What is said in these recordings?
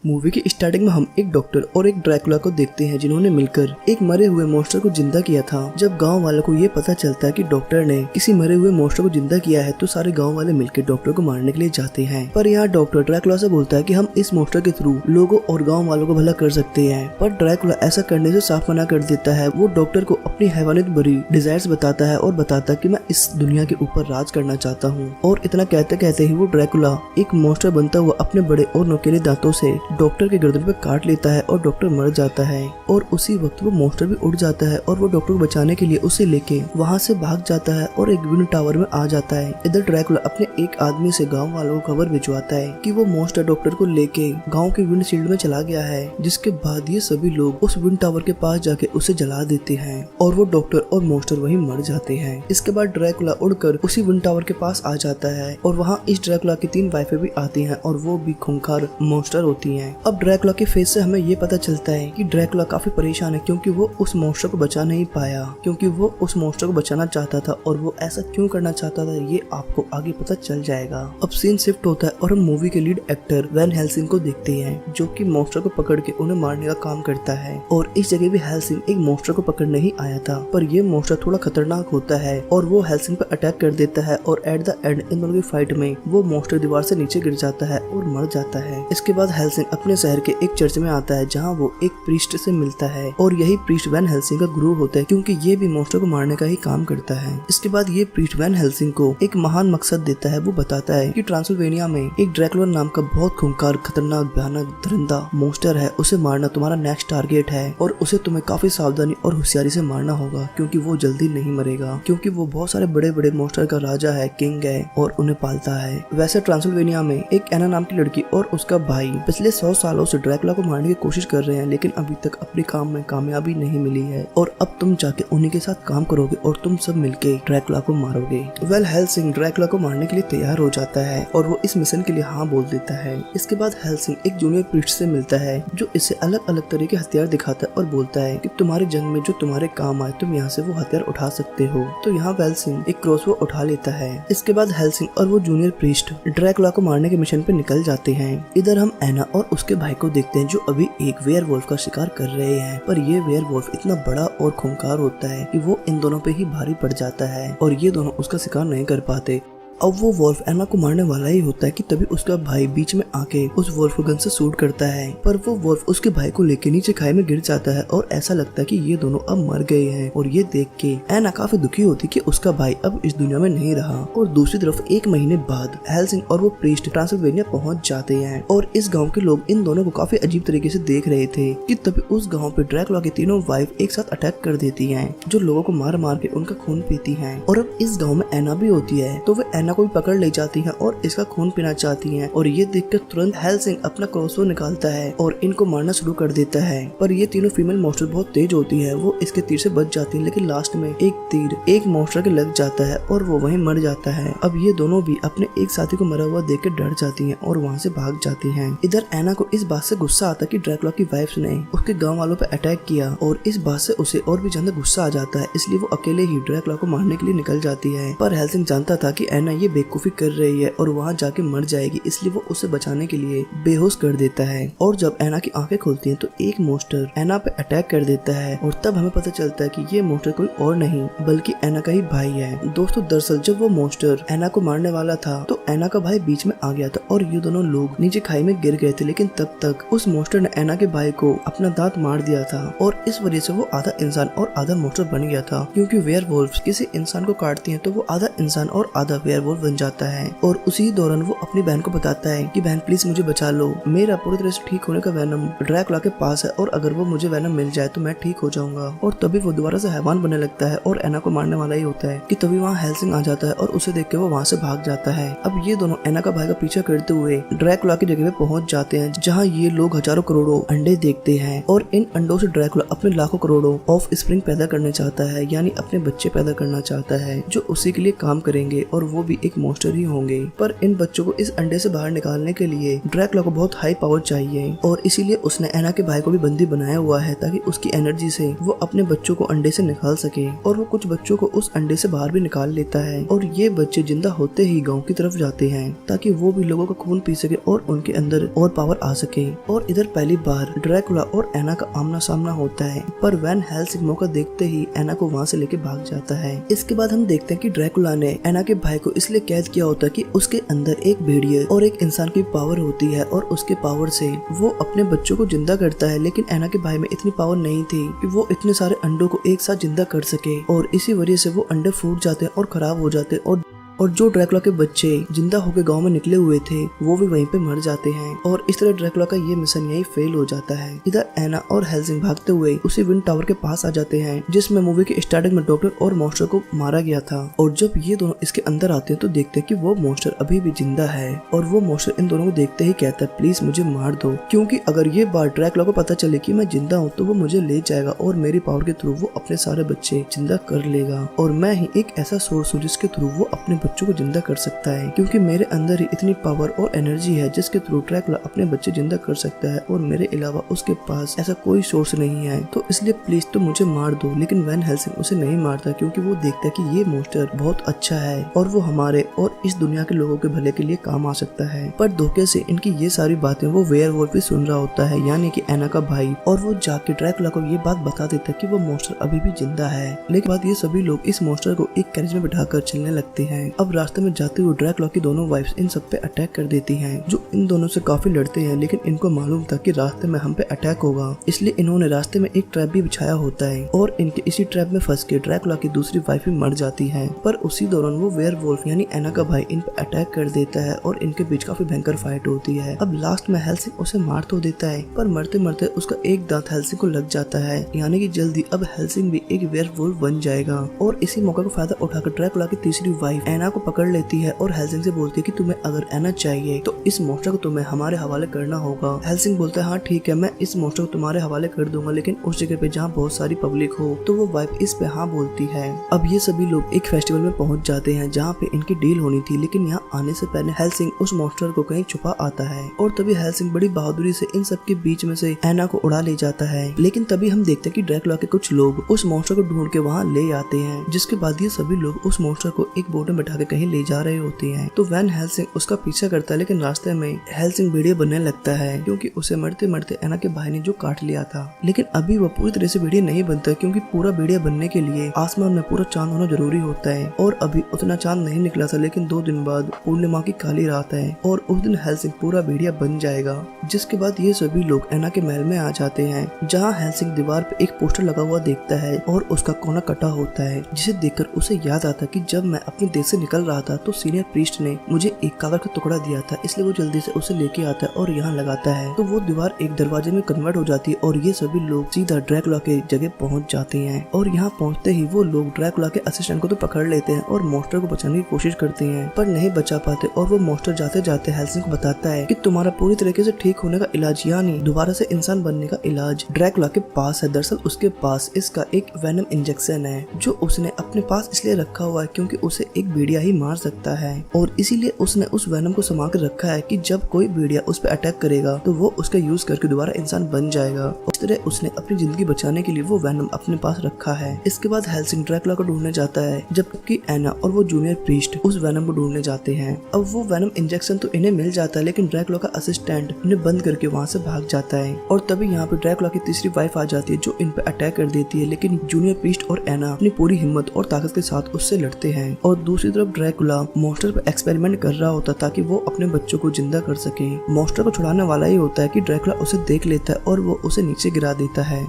Movie की starting में हम एक डॉक्टर और एक ड्रैकुला को देखते हैं जिन्होंने मिलकर एक मरे हुए मॉन्स्टर को जिंदा किया था। जब गांव वालों को ये पता चलता है कि डॉक्टर ने किसी मरे हुए मॉन्स्टर को जिंदा किया है तो सारे गांव वाले मिलकर डॉक्टर को मारने के लिए जाते हैं। पर यहाँ डॉक्टर ड्रैकुला से बोलता है कि हम इस मॉन्स्टर के थ्रू लोगों और गाँव वालों को भला कर सकते हैं, पर ड्रैकुला ऐसा करने से साफ मना कर देता है। वो डॉक्टर को अपनी हैवानियत भरी डिजायर्स बताता है और बताता है कि मैं इस दुनिया के ऊपर राज करना चाहता हूँ। और इतना कहते कहते ही वो ड्रैकुला एक मॉन्स्टर बनता हुआ अपने बड़े और नोकीले दांतों से डॉक्टर के गर्दन पे काट लेता है और डॉक्टर मर जाता है। और उसी वक्त वो मॉन्स्टर भी उड़ जाता है और वो डॉक्टर को बचाने के लिए उसे लेके वहाँ से भाग जाता है और एक विंड टावर में आ जाता है। इधर ड्रैकुला अपने एक आदमी से गांव वालों को खबर भिजवाता है कि वो मॉन्स्टर डॉक्टर को लेके गांव के विंड शील्ड में चला गया है, जिसके बाद ये सभी लोग उस विंड टावर के पास जाके उसे जला देते हैं और वो डॉक्टर और मॉन्स्टर वहीं मर जाते हैं। इसके बाद ड्रैकुला उड़कर उसी विंड टावर के पास आ जाता है और वहाँ इस ड्रैकुला की 3 वाइफें भी आती हैं और वो भी खूंखार मॉन्स्टर होती हैं। अब ड्रैकुला के फेस से हमें ये पता चलता है कि ड्रैकुला काफी परेशान है क्योंकि वो उस मॉन्स्टर को बचा नहीं पाया, क्योंकि वो उस मॉन्स्टर को बचाना चाहता था और वो ऐसा क्यों करना चाहता था ये आपको आगे पता चल जाएगा। अब सीन शिफ्ट होता है और हम मूवी के लीड एक्टर वैन हेल्सिंग को देखते हैं जो कि मॉन्स्टर को पकड़ के उन्हें मारने का काम करता है। और इस जगह भी हेल्सिंग एक मॉन्स्टर को पकड़ने ही आया था, पर ये मॉन्स्टर थोड़ा खतरनाक होता है और वो हेल्सिंग पर अटैक कर देता है और एट द एंड इन दोनों की फाइट में वो मॉन्स्टर दीवार से नीचे गिर जाता है और मर जाता है। इसके बाद हेल्सिंग अपने शहर के एक चर्च में आता है जहाँ वो एक प्रीस्ट से मिलता है और यही प्रीस्ट वैन हेल्सिंग का गुरु होता है क्योंकि ये भी मॉन्स्टर को मारने का ही काम करता है। इसके बाद ये प्रीस्ट वैन हेल्सिंग को एक महान मकसद देता है। वो बताता है कि ट्रांसिल्वेनिया में एक ड्रैकुला नाम का बहुत खूंखार, खतरनाक, भयानक, दरिंदा मॉन्स्टर है। उसे मारना तुम्हारा नेक्स्ट टारगेट है और उसे तुम्हें काफी सावधानी और होशियारी से मारना होगा क्योंकि वो जल्दी नहीं मरेगा, क्योंकि वो बहुत सारे बड़े बड़े मॉन्स्टर का राजा है, किंग है और उन्हें पालता है। वैसे ट्रांसिल्वेनिया में एक एना नाम की लड़की और उसका भाई पिछले 100 सालों से ड्रैकुला को मारने की कोशिश कर रहे हैं, लेकिन अभी तक अपने काम में कामयाबी नहीं मिली है। और अब तुम जाके उन्हीं के साथ काम करोगे और तुम सब मिलके ड्रैकुला को मारोगे। वेल हेल्सिंग ड्रैकुला को मारने के लिए तैयार हो जाता है और वो इस मिशन के लिए हाँ बोल देता है। इसके बाद हेल्सिंग एक जूनियर प्रीस्ट से मिलता है जो इसे अलग अलग तरह के हथियार दिखाता है और बोलता है कि तुम्हारी जंग में जो तुम्हारे काम आए तुम यहाँ से वो हथियार उठा सकते हो। तो यहाँ हेल्सिंग एक क्रॉसबो उठा लेता है। इसके बाद हेल्सिंग और वो जूनियर प्रीस्ट ड्रैकुला को मारने के मिशन पे निकल जाते हैं। इधर हम एना और उसके भाई को देखते हैं जो अभी एक वेयरवुल्फ का शिकार कर रहे हैं, पर ये वेयरवुल्फ इतना बड़ा और खूंखार होता है कि वो इन दोनों पे ही भारी पड़ जाता है और ये दोनों उसका शिकार नहीं कर पाते। अब वो वुल्फ एना को मारने वाला ही होता है कि तभी उसका भाई बीच में आके उस वुल्फ को गन से शूट करता है, पर वो वुल्फ उसके भाई को लेके नीचे खाई में गिर जाता है और ऐसा लगता है कि ये दोनों अब मर गए हैं। और ये देख के एना काफी दुखी होती कि उसका भाई अब इस दुनिया में नहीं रहा। और दूसरी तरफ 1 महीने बाद हेल्सिंग और वो प्रीस्ट ट्रांसिल्वेनिया पहुंच जाते हैं और इस गाँव के लोग इन दोनों को काफी अजीब तरीके से देख रहे थे कि तभी उस गाँव पे ड्रैकुला की तीनों वाइफ एक साथ अटैक कर देती है जो लोगों को मार मार के उनका खून पीती है। और अब इस गाँव में एना भी होती है तो वो एना को भी पकड़ ले जाती हैं और इसका खून पीना चाहती हैं। और ये देखकर तुरंत हेल्सिंग अपना क्रॉसबो निकालता है और इनको मारना शुरू कर देता है। पर ये तीनों फीमेल मॉन्स्टर बहुत तेज होती है, वो इसके तीर से बच जाती है, लेकिन लास्ट में एक तीर एक मॉन्स्टर के लग जाता है और वो वहीं मर जाता है। अब ये दोनों भी अपने एक साथी को मरा हुआ देख कर डर जाती है और वहाँ से भाग जाती है। इधर एना को इस बात से गुस्सा आता है कि ड्रैकुला की वाइफ ने उसके गाँव वालों पर अटैक किया और इस बात से उसे और भी ज्यादा गुस्सा आ जाता है, इसलिए वो अकेले ही ड्रैकुला को मारने के लिए निकल जाती है। पर हेल्सिंग जानता था कि एना ये बेवकूफी कर रही है और वहाँ जाके मर जाएगी, इसलिए वो उसे बचाने के लिए बेहोश कर देता है। और जब एना की आंखें खुलती हैं तो एक मॉन्स्टर एना पे अटैक कर देता है और तब हमें पता चलता है कि ये मॉन्स्टर कोई और नहीं बल्कि एना का ही भाई है। दोस्तों दरअसल जब वो मॉन्स्टर एना को मारने वाला था तो एना का भाई बीच में आ गया था और ये दोनों लोग नीचे खाई में गिर गए थे, लेकिन तब तक उस मॉन्स्टर ने एना के भाई को अपना दांत मार दिया था और इस वजह से वो आधा इंसान और आधा मॉन्स्टर बन गया था। क्योंकि वेयरवुल्फ किसी इंसान को काटती हैं तो वो आधा इंसान और आधा वेयरवुल्फ बन जाता है। और उसी दौरान वो अपनी बहन को बताता है कि बहन प्लीज मुझे बचा लो, मेरा पूरी तरह से ठीक होने का वैनम ड्रैकुला के पास है और अगर वो मुझे वैनम मिल जाए तो मैं ठीक हो जाऊंगा। और तभी वो दोबारा से हैवान बनने लगता है और एना को मारने वाला ही होता है कि तभी वहाँ हेल्सिंग आ जाता है और उसे देख के वो वहाँ से भाग जाता है। अब ये दोनों एना का भाई का पीछा करते हुए ड्रैकुला की जगह पे पहुंच जाते हैं जहाँ ये लोग हजारों करोड़ों अंडे देखते हैं और इन अंडों से ड्रैकुला अपने लाखों करोड़ों ऑफ स्प्रिंग पैदा करना चाहता है, यानी अपने बच्चे पैदा करना चाहता है जो उसी के लिए काम करेंगे और वो भी एक मॉन्स्टर ही होंगे। पर इन बच्चों को इस अंडे से बाहर निकालने के लिए ड्रैकुला को बहुत हाई पावर चाहिए और इसीलिए उसने एना के भाई को भी बंदी बनाया हुआ है ताकि उसकी एनर्जी से वो अपने बच्चों को अंडे से निकाल सके। और वो कुछ बच्चों को उस अंडे से बाहर भी निकाल लेता है और ये बच्चे जिंदा होते ही गाँव की तरफ जाते हैं ताकि वो भी लोगों का खून पी सके और उनके अंदर और पावर आ सके। और इधर पहली बार ड्रैकुला और एना का आमना सामना होता है, पर वैन हेल्सिंग मौका देखते ही एना को वहाँ से लेके भाग जाता है। इसके बाद हम देखते हैं कि ड्रैकुला ने एना के भाई को इसलिए कैद किया होता है कि उसके अंदर एक भेड़िए और एक इंसान की पावर होती है और उसके पावर से वो अपने बच्चों को जिंदा करता है। लेकिन एना के भाई में इतनी पावर नहीं थी कि वो इतने सारे अंडों को एक साथ जिंदा कर सके और इसी वजह से वो अंडे फूट जाते और खराब हो जाते और जो ड्रैकुला के बच्चे जिंदा होकर गांव में निकले हुए थे वो भी वहीं पे मर जाते हैं और इस तरह ड्रैकुला का ये मिशन यही फेल हो जाता है। इधर एना और हेल्सिंग भागते हुए उसी विंड टावर के पास आ जाते हैं जिसमें मूवी के स्टार्टिंग में डॉक्टर और मॉन्स्टर को मारा गया था। और जब ये दोनों इसके अंदर आते हैं तो देखते हैं कि वो मॉन्स्टर अभी भी जिंदा है और वो मॉन्स्टर इन दोनों को देखते ही कहता है प्लीज मुझे मार दो, क्योंकि अगर ये बात ड्रैकुला को पता चले कि मैं जिंदा हूँ तो वो मुझे ले जाएगा और मेरी पावर के थ्रू वो अपने सारे बच्चे जिंदा कर लेगा और मैं ही एक ऐसा सोर्स हूँ जिसके थ्रू वो अपने बच्चों को जिंदा कर सकता है, क्योंकि मेरे अंदर ही इतनी पावर और एनर्जी है जिसके थ्रू ड्रैकुला अपने बच्चे जिंदा कर सकता है और मेरे अलावा उसके पास ऐसा कोई सोर्स नहीं है, तो इसलिए प्लीज तो मुझे मार दो। लेकिन वैन हेल्सिंग उसे नहीं मारता क्योंकि वो देखता है कि ये मॉन्स्टर बहुत अच्छा है और वो हमारे और इस दुनिया के लोगों के भले के लिए काम आ सकता है। पर धोखे से इनकी ये सारी बातें वो वेयरवुल्फ भी सुन रहा होता है, यानी कि एना का भाई, और वो जाके ड्रैकुला को ये बात बता देता है कि वो मॉन्स्टर अभी भी जिंदा है। लेकिन बाद ये सभी लोग इस मॉन्स्टर को एक कैरेज में बिठाकर चलने लगते हैं। अब रास्ते में जाते हुए ड्रैकुला की दोनों वाइफ्स इन सब पे अटैक कर देती हैं, जो इन दोनों से काफी लड़ते हैं। लेकिन इनको मालूम था कि रास्ते में हम पे अटैक होगा, इसलिए इन्होंने रास्ते में एक ट्रैप भी बिछाया होता है और इनके इसी ट्रैप में फंस के ड्रैकुला की दूसरी वाइफ भी मर जाती है। पर उसी दौरान वो वेयरवुल्फ यानी एना का भाई इन पे अटैक कर देता है और इनके बीच काफी भयंकर फाइट होती है। अब लास्ट में हेल्सिंग उसे मार तो देता है, पर मरते मरते उसका एक दांत हेल्सिंग को लग जाता है, यानी कि जल्दी अब हेल्सिंग भी एक वेयरवुल्फ बन जाएगा। और इसी मौका का फायदा उठाकर ड्रैकुला की तीसरी वाइफ एना को पकड़ लेती है और हेल्सिंग से बोलती है कि तुम्हें अगर एना चाहिए तो इस मॉन्स्टर को तुम्हें हमारे हवाले करना होगा। हेल्सिंग बोलता है हाँ ठीक है, मैं इस मॉन्स्टर को तुम्हारे हवाले कर दूंगा, लेकिन उस जगह पे जहाँ बहुत सारी पब्लिक हो। तो वो वाइफ इस पे हाँ बोलती है। अब ये सभी लोग एक फेस्टिवल में पहुंच जाते हैं जहाँ पे इनकी डील होनी थी, लेकिन यहाँ आने से पहले हेल्सिंग उस मॉन्स्टर को कहीं छुपा आता है और तभी हेल्सिंग बड़ी बहादुरी से इन सब के बीच में से एना को उड़ा ले जाता है। लेकिन तभी हम देखते हैं कि ड्रैकुला के कुछ लोग उस मॉन्स्टर को ढूंढ के वहाँ ले आते हैं, जिसके बाद ये सभी लोग उस मॉन्स्टर को एक बोट में बैठा के कहीं ले जा रहे होते हैं। तो वैन हेल्सिंग उसका पीछा करता है, लेकिन रास्ते में हेल्सिंग भेड़िया बनने लगता है क्योंकि उसे मरते मरते एना के भाई ने जो काट लिया था। लेकिन अभी वो पूरी तरह से भेड़िया नहीं बनता क्योंकि पूरा भेड़िया बनने के लिए आसमान में पूरा चांद होना जरूरी होता है और अभी उतना चांद नहीं निकला था। लेकिन 2 दिन बाद पूर्णिमा की काली रात है और उस दिन हेल्सिंग पूरा भेड़िया बन जाएगा। जिसके बाद ये सभी लोग एना के महल में आ जाते हैं, जहाँ हेल्सिंग दीवार पे एक पोस्टर लगा हुआ देखता है और उसका कोना कटा होता है, जिसे देखकर उसे याद आता कि जब मैं अपने देश से निकल रहा था तो सीनियर प्रीस्ट ने मुझे एक कागज का टुकड़ा दिया था, इसलिए वो जल्दी से उसे लेके आता है और यहाँ लगाता है। तो वो दीवार एक दरवाजे में कन्वर्ट हो जाती है और ये सभी लोग सीधा ड्रैकुला के जगह पहुंच जाते हैं। और यहाँ पहुंचते ही वो लोग ड्रैकुला के असिस्टेंट को तो पकड़ लेते हैं और मॉन्स्टर को बचाने की कोशिश करते हैं, पर नहीं बचा पाते। और वो मॉन्स्टर जाते जाते हेल्सिंग को बताता है कि तुम्हारा पूरी तरीके से ठीक होने का इलाज यानी दोबारा से इंसान बनने का इलाज ड्रैकुला के पास है। दरअसल उसके पास इसका एक वेनम इंजेक्शन है जो उसने अपने पास इसलिए रखा हुआ है क्योंकि उसे एक भेड़िया ही मार सकता है और इसीलिए उसने उस वेनम को संभाल कर रखा है कि जब कोई भेड़िया उस पर अटैक करेगा तो वो उसका यूज करके दोबारा इंसान बन जाएगा। इस तरह उसने अपनी जिंदगी बचाने के लिए वो वेनम अपने पास रखा है। इसके बाद हेल्सिंग ड्रैकुला को ढूंढने जाता है, जबकि एना और वो जूनियर प्रीस्ट उस वेनम को ढूंढने जाते हैं। अब वो वेनम इंजेक्शन तो इन्हें मिल जाता है, लेकिन ड्रैकुला का असिस्टेंट उन्हें बंद करके वहाँ से भाग जाता है और तभी यहाँ पे ड्रैकुला की तीसरी वाइफ आ जाती है जो इन पे अटैक कर देती है। लेकिन जूनियर प्रीस्ट और एना अपनी पूरी हिम्मत और ताकत के साथ उससे लड़ते हैं और दूसरी तरफ ड्रैकुला मॉन्स्टर पर एक्सपेरिमेंट कर रहा होता ताकि वो अपने बच्चों को जिंदा कर सके। मॉन्स्टर को छुड़ाने वाला ही होता है कि ड्रैकुला उसे देख लेता है और वो उसे नीचे गिरा देता है।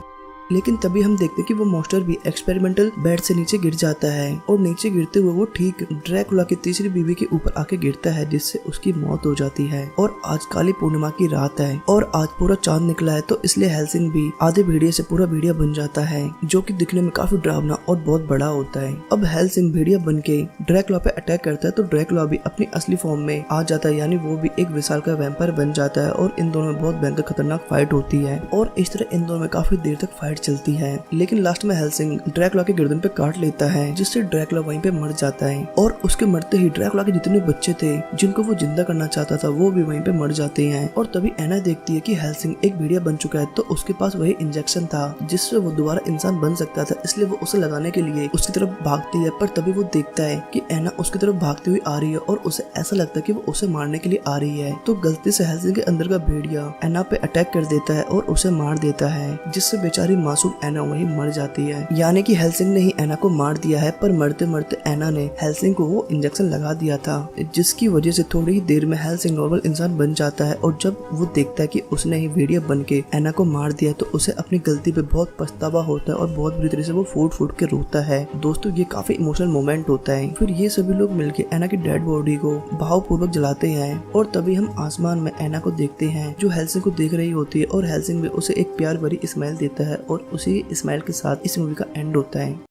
लेकिन तभी हम देखते हैं कि वो मॉन्स्टर भी एक्सपेरिमेंटल बेड से नीचे गिर जाता है और नीचे गिरते हुए वो ठीक ड्रैकुला की तीसरी बीवी के ऊपर आके गिरता है, जिससे उसकी मौत हो जाती है। और आज काली पूर्णिमा की रात है और आज पूरा चांद निकला है, तो इसलिए हेल्सिंग भी आधे भेड़िया से पूरा भेड़िया बन जाता है, जो कि दिखने में काफी डरावना और बहुत बड़ा होता है। अब हेल्सिंग भेड़िया बन के ड्रैकुला पे अटैक करता है, तो ड्रैकुला भी अपनी असली फॉर्म में आ जाता है, यानी वो भी एक विशालकाय वैम्पायर बन जाता है और इन दोनों में बहुत भयंकर खतरनाक फाइट होती है। और इस तरह इन दोनों में काफी देर तक फाइट चलती है, लेकिन लास्ट में हेल्सिंग ड्रैकुला के गर्दन पे काट लेता है, जिससे ड्रैकुला वहीं पे मर जाता है। और उसके मरते ही ड्रैकुला के जितने बच्चे थे जिनको वो जिंदा करना चाहता था वो भी वहीं पे मर जाते हैं। और तभी एना देखती है कि हेल्सिंग एक भेड़िया बन चुका है, तो उसके पास वही इंजेक्शन था जिससे वो दोबारा इंसान बन सकता था, इसलिए वो उसे लगाने के लिए उसकी तरफ भागती है। पर तभी वो देखता है कि एना उसकी तरफ भागती हुई आ रही है और उसे ऐसा लगता है कि वो उसे मारने के लिए आ रही है। तो गलती से हेल्सिंग के अंदर का भेड़िया एना पे अटैक कर देता है और उसे मार देता है, जिससे बेचारी मासूम एना वहीं मर जाती है। यानी कि हेल्सिंग ने ही एना को मार दिया है, पर मरते मरते एना ने हेल्सिंग को वो इंजेक्शन लगा दिया था, जिसकी वजह से थोड़ी ही देर में हेल्सिंग नॉर्मल इंसान बन जाता है। और जब वो देखता है कि उसने ही भेड़िया बन के एना को मार दिया तो उसे अपनी गलती पे बहुत पछतावा होता है और बहुत बुरी तरह से वो फूट फूट के रोता है। दोस्तों ये काफी इमोशनल मोमेंट होता है। फिर ये सभी लोग मिलके एना की डेड बॉडी को भावपूर्वक जलाते हैं और तभी हम आसमान में एना को देखते हैं जो हेल्सिंग को देख रही होती है और हेल्सिंग भी उसे एक प्यार भरी स्माइल देता है और उसी स्माइल के साथ इस मूवी का एंड होता है।